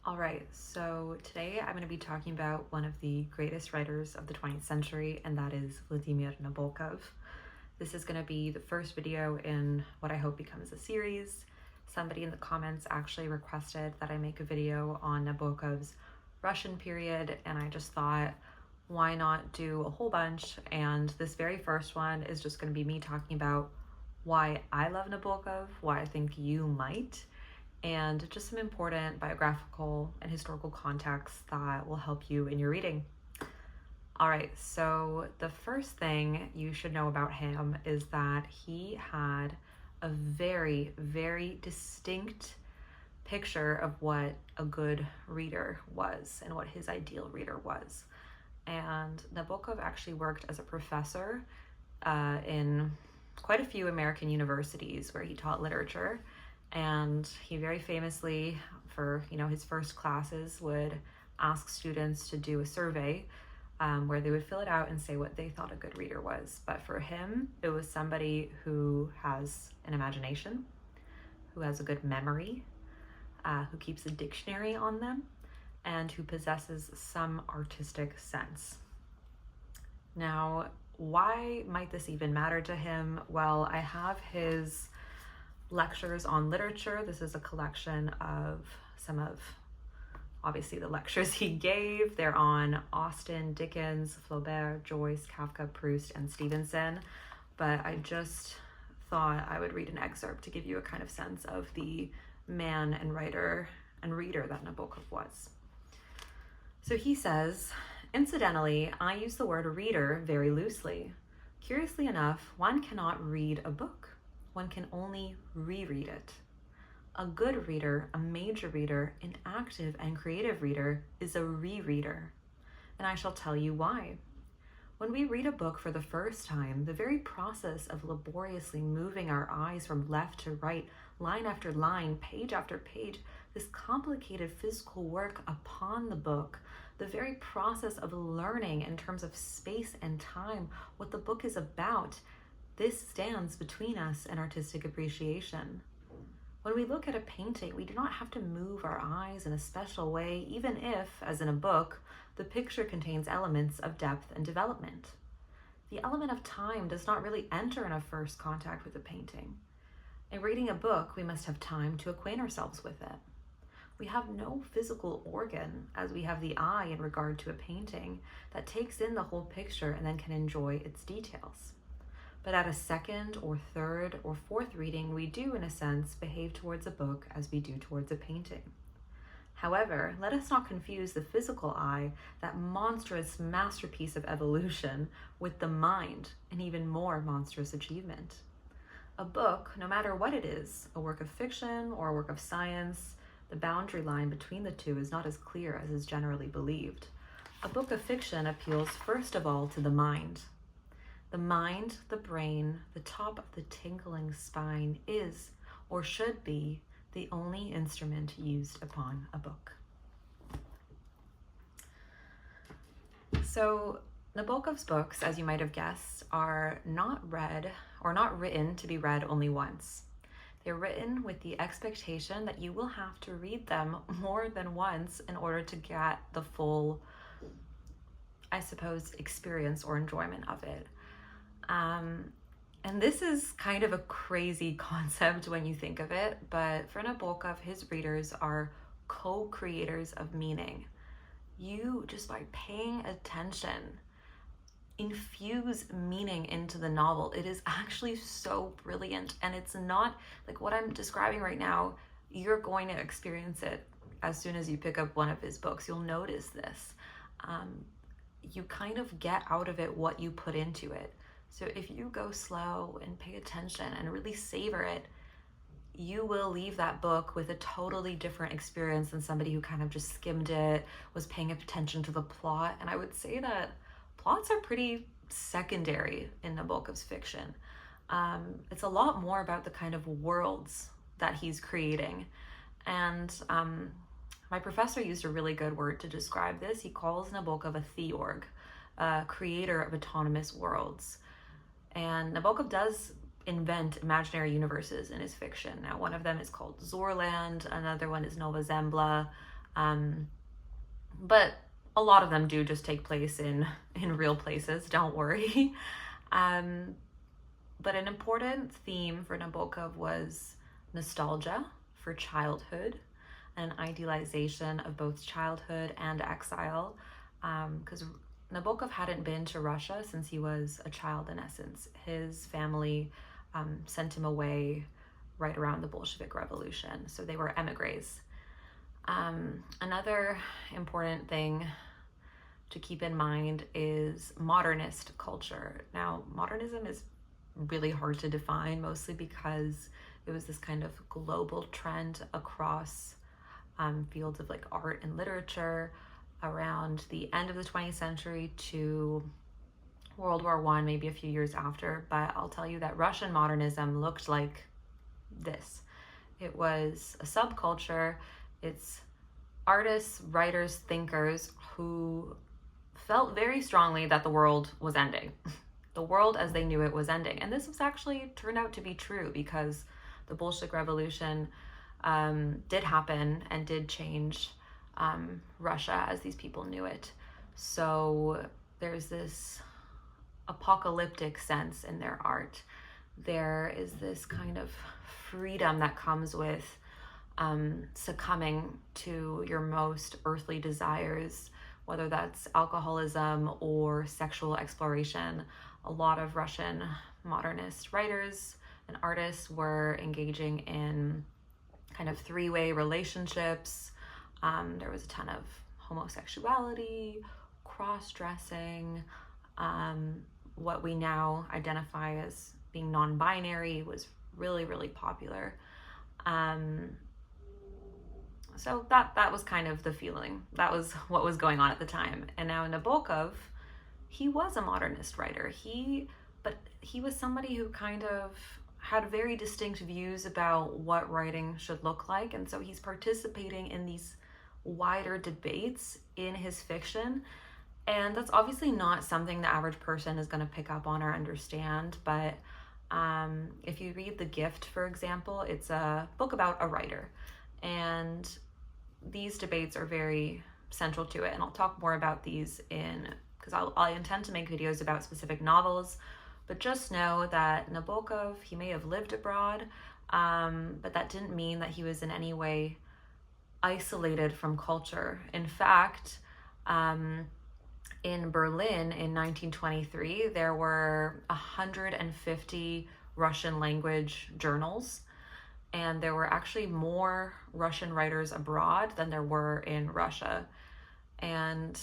All right, so today I'm going to be talking about one of the greatest writers of the 20th century, and that is Vladimir Nabokov. This is going to be the first video in what I hope becomes a series. Somebody in the comments actually requested that I make a video on Nabokov's Russian period, and I just thought, why not do a whole bunch? And this very first one is just going to be me talking about why I love Nabokov, why I think you might, and just some important biographical and historical context that will help you in your reading. All right, so the first thing you should know about him is that he had a very, very distinct picture of what a good reader was and what his ideal reader was. And Nabokov actually worked as a professor in quite a few American universities where he taught literature. And he very famously, for his first classes, would ask students to do a survey where they would fill it out and say what they thought a good reader was. But for him, it was somebody who has an imagination, who has a good memory, who keeps a dictionary on them, and who possesses some artistic sense. Now, why might this even matter to him? Well, I have his lectures on literature. This is a collection of some of, obviously, the lectures he gave. They're on Austen, Dickens, Flaubert, Joyce, Kafka, Proust, and Stevenson. But I just thought I would read an excerpt to give you a kind of sense of the man and writer and reader that Nabokov was. So he says, "Incidentally, I use the word reader very loosely. Curiously enough, one cannot read a book. One can only reread it. A good reader, a major reader, an active and creative reader is a rereader. And I shall tell you why. When we read a book for the first time, the very process of laboriously moving our eyes from left to right, line after line, page after page, this complicated physical work upon the book, the very process of learning in terms of space and time, what the book is about, this stands between us and artistic appreciation. When we look at a painting, we do not have to move our eyes in a special way, even if, as in a book, the picture contains elements of depth and development. The element of time does not really enter in a first contact with a painting. In reading a book, we must have time to acquaint ourselves with it. We have no physical organ, as we have the eye in regard to a painting, that takes in the whole picture and then can enjoy its details. But at a second or third or fourth reading, we do, in a sense, behave towards a book as we do towards a painting. However, let us not confuse the physical eye, that monstrous masterpiece of evolution, with the mind, an even more monstrous achievement. A book, no matter what it is, a work of fiction or a work of science, the boundary line between the two is not as clear as is generally believed. A book of fiction appeals first of all to the mind. The mind, the brain, the top of the tingling spine is, or should be, the only instrument used upon a book." So Nabokov's books, as you might have guessed, are not read or not written to be read only once. They're written with the expectation that you will have to read them more than once in order to get the full, I suppose, experience or enjoyment of it. And this is kind of a crazy concept when you think of it, but for Nabokov, his readers are co-creators of meaning. You, just by paying attention, infuse meaning into the novel. It is actually so brilliant, and it's not like what I'm describing right now. You're going to experience it as soon as you pick up one of his books. You'll notice this. You kind of get out of it what you put into it. So if you go slow and pay attention and really savor it, you will leave that book with a totally different experience than somebody who kind of just skimmed it, was paying attention to the plot. And I would say that plots are pretty secondary in Nabokov's fiction. It's a lot more about the kind of worlds that he's creating. And my professor used a really good word to describe this. He calls Nabokov a theorg, a creator of autonomous worlds. And Nabokov does invent imaginary universes in his fiction. Now, one of them is called Zorland, another one is Nova Zembla. But a lot of them do just take place in real places, don't worry. But an important theme for Nabokov was nostalgia for childhood, an idealization of both childhood and exile, because Nabokov hadn't been to Russia since he was a child, in essence. His family sent him away right around the Bolshevik Revolution, so they were emigres. Another important thing to keep in mind is modernist culture. Now, modernism is really hard to define, mostly because it was this kind of global trend across fields of like art and literature around the end of the 20th century to World War I, maybe a few years after. But I'll tell you that Russian modernism looked like this. It was a subculture. It's artists, writers, thinkers who felt very strongly that the world was ending. The world as they knew it was ending. And this was actually turned out to be true because the Bolshevik Revolution did happen and did change Russia as these people knew it. So there's this apocalyptic sense in their art. There is this kind of freedom that comes with succumbing to your most earthly desires, whether that's alcoholism or sexual exploration. A lot of Russian modernist writers and artists were engaging in kind of three-way relationships. There was a ton of homosexuality, cross-dressing, what we now identify as being non-binary was really, really popular. So that was kind of the feeling. That was what was going on at the time. And now Nabokov, he was a modernist writer. But he was somebody who kind of had very distinct views about what writing should look like. And so he's participating in these wider debates in his fiction. And that's obviously not something the average person is going to pick up on or understand. But if you read The Gift, for example, it's a book about a writer. And these debates are very central to it. And I'll talk more about these because I intend to make videos about specific novels. But just know that Nabokov, he may have lived abroad, but that didn't mean that he was in any way isolated from culture. In fact, in Berlin in 1923, there were 150 Russian language journals, and there were actually more Russian writers abroad than there were in Russia. And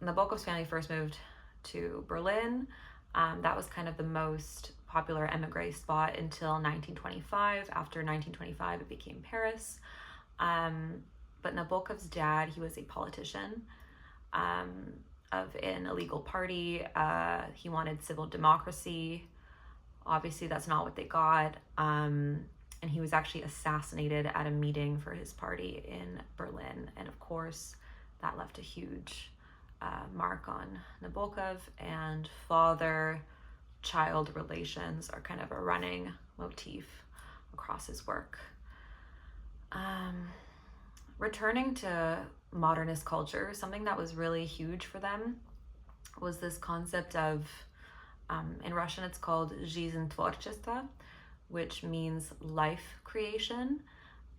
Nabokov's family first moved to Berlin. That was kind of the most popular emigre spot until 1925. After 1925, it became Paris. But Nabokov's dad, he was a politician of an illegal party. He wanted civil democracy. Obviously, that's not what they got. And he was actually assassinated at a meeting for his party in Berlin. And of course, that left a huge mark on Nabokov, and father-child relations are kind of a running motif across his work. Returning to modernist culture, something that was really huge for them was this concept of, in Russian it's called жизнь творчества, which means life creation.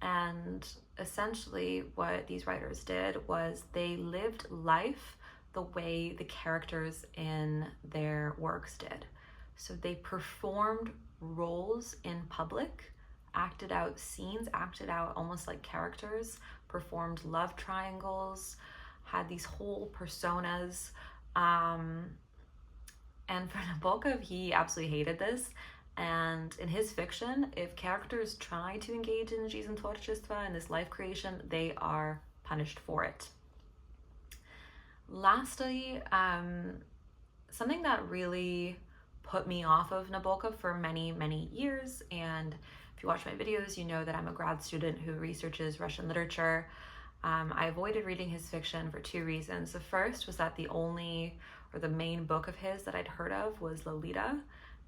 And essentially what these writers did was they lived life the way the characters in their works did. So they performed roles in public, acted out scenes, acted out almost like characters, performed love triangles, had these whole personas. And for Nabokov, he absolutely hated this. And in his fiction, if characters try to engage in жизнь творчества, in this life creation, they are punished for it. Lastly, something that really put me off of Nabokov for many, many years, and if you watch my videos, you know that I'm a grad student who researches Russian literature. I avoided reading his fiction for two reasons. The first was that the main book of his that I'd heard of was Lolita,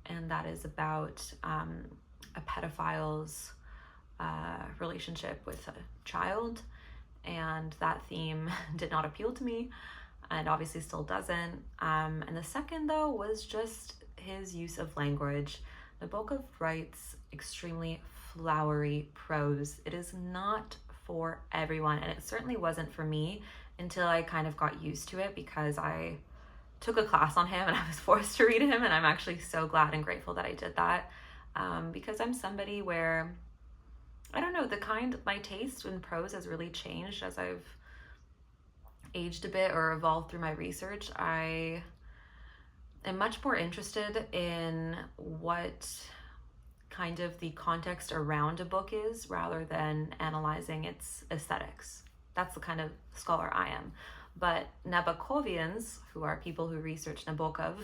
and that is about a pedophile's relationship with a child. and that theme did not appeal to me, and obviously still doesn't. And the second, though, was just his use of language. Nabokov writes extremely flowery prose. It is not for everyone, and it certainly wasn't for me until I kind of got used to it, because I took a class on him and I was forced to read him, and I'm actually so glad and grateful that I did that, because I'm somebody where, I don't know, my taste in prose has really changed as I've aged a bit or evolved through my research. I am much more interested in what kind of the context around a book is, rather than analyzing its aesthetics. That's the kind of scholar I am. But Nabokovians, who are people who research Nabokov,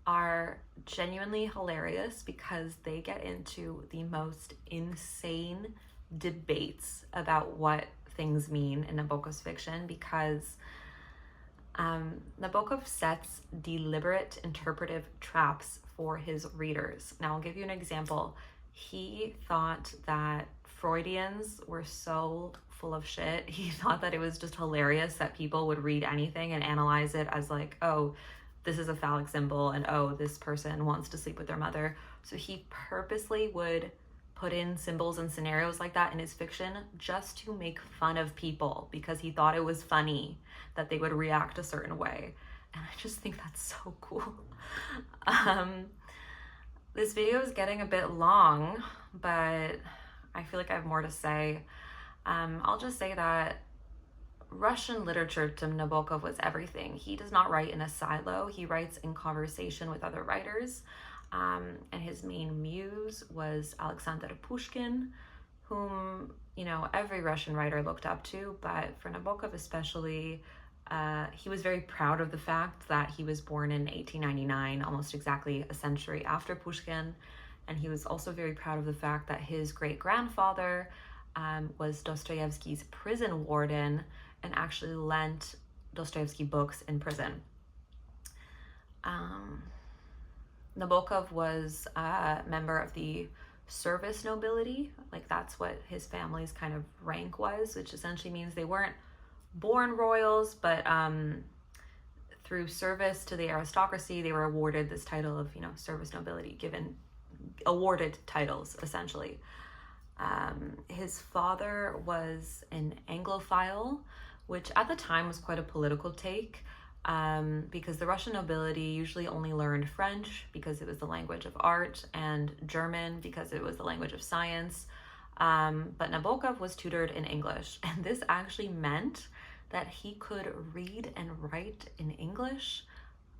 are genuinely hilarious because they get into the most insane debates about what things mean in Nabokov's fiction, because Nabokov sets deliberate interpretive traps for his readers. Now, I'll give you an example. He thought that Freudians were so full of shit. He thought that it was just hilarious that people would read anything and analyze it as like, oh, this is a phallic symbol, and oh, this person wants to sleep with their mother. So he purposely would put in symbols and scenarios like that in his fiction just to make fun of people, because he thought it was funny that they would react a certain way. And I just think that's so cool. This video is getting a bit long, but I feel like I have more to say. I'll just say that Russian literature to Nabokov was everything. He does not write in a silo. He writes in conversation with other writers. And his main muse was Alexander Pushkin, whom, you know, every Russian writer looked up to, but for Nabokov especially, he was very proud of the fact that he was born in 1899, almost exactly a century after Pushkin. And he was also very proud of the fact that his great-grandfather was Dostoevsky's prison warden and actually lent Dostoevsky books in prison. Nabokov was a member of the service nobility, like that's what his family's kind of rank was, which essentially means they weren't born royals, but through service to the aristocracy, they were awarded this title of, you know, service nobility, awarded titles, essentially. His father was an Anglophile, which at the time was quite a political take, because the Russian nobility usually only learned French because it was the language of art, and German because it was the language of science. But Nabokov was tutored in English, and this actually meant that he could read and write in English,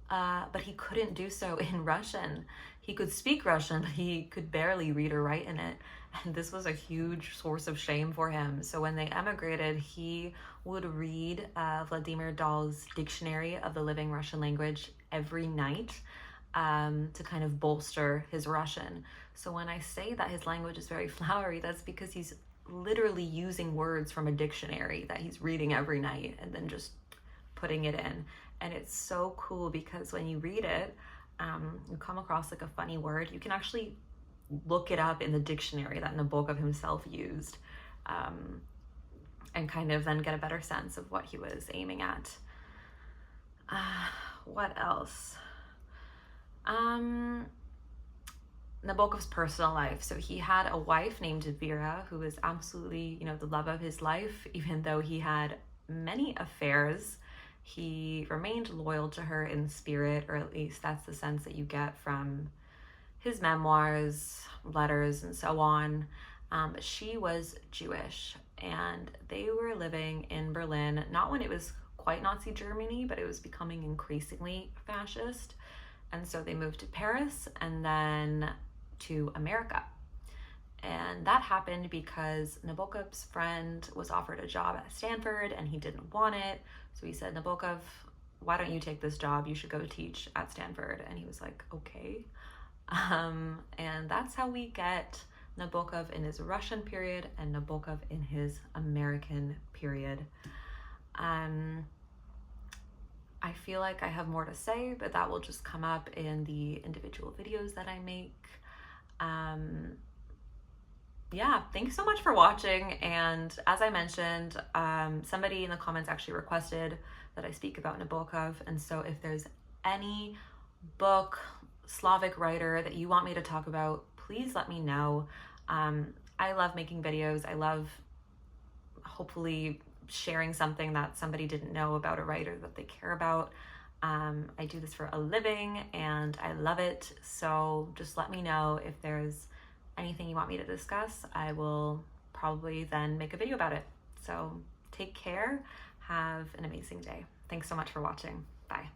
but he couldn't do so in Russian. He could speak Russian, but he could barely read or write in it. And this was a huge source of shame for him. So when they emigrated, he would read Vladimir Dahl's Dictionary of the Living Russian Language every night to kind of bolster his Russian. So when I say that his language is very flowery, that's because he's literally using words from a dictionary that he's reading every night and then just putting it in. And it's so cool because when you read it, you come across like a funny word, you can actually look it up in the dictionary that Nabokov himself used, and kind of then get a better sense of what he was aiming at. What else? Nabokov's personal life. So he had a wife named Vera, who was absolutely, you know, the love of his life. Even though he had many affairs, he remained loyal to her in spirit, or at least that's the sense that you get from his memoirs, letters, and so on. She was Jewish, and they were living in Berlin, not when it was quite Nazi Germany, but it was becoming increasingly fascist. And so they moved to Paris and then to America. And that happened because Nabokov's friend was offered a job at Stanford and he didn't want it. So he said, Nabokov, why don't you take this job? You should go teach at Stanford. And he was like, okay. And that's how we get Nabokov in his Russian period and Nabokov in his American period. I feel like I have more to say, but that will just come up in the individual videos that I make. yeah, thanks so much for watching. And as I mentioned, somebody in the comments actually requested that I speak about Nabokov. And so if there's any book, Slavic writer that you want me to talk about, please let me know. I love making videos. I love hopefully sharing something that somebody didn't know about a writer that they care about. I do this for a living and I love it. So just let me know if there's anything you want me to discuss. I will probably then make a video about it. So take care. Have an amazing day. Thanks so much for watching. Bye.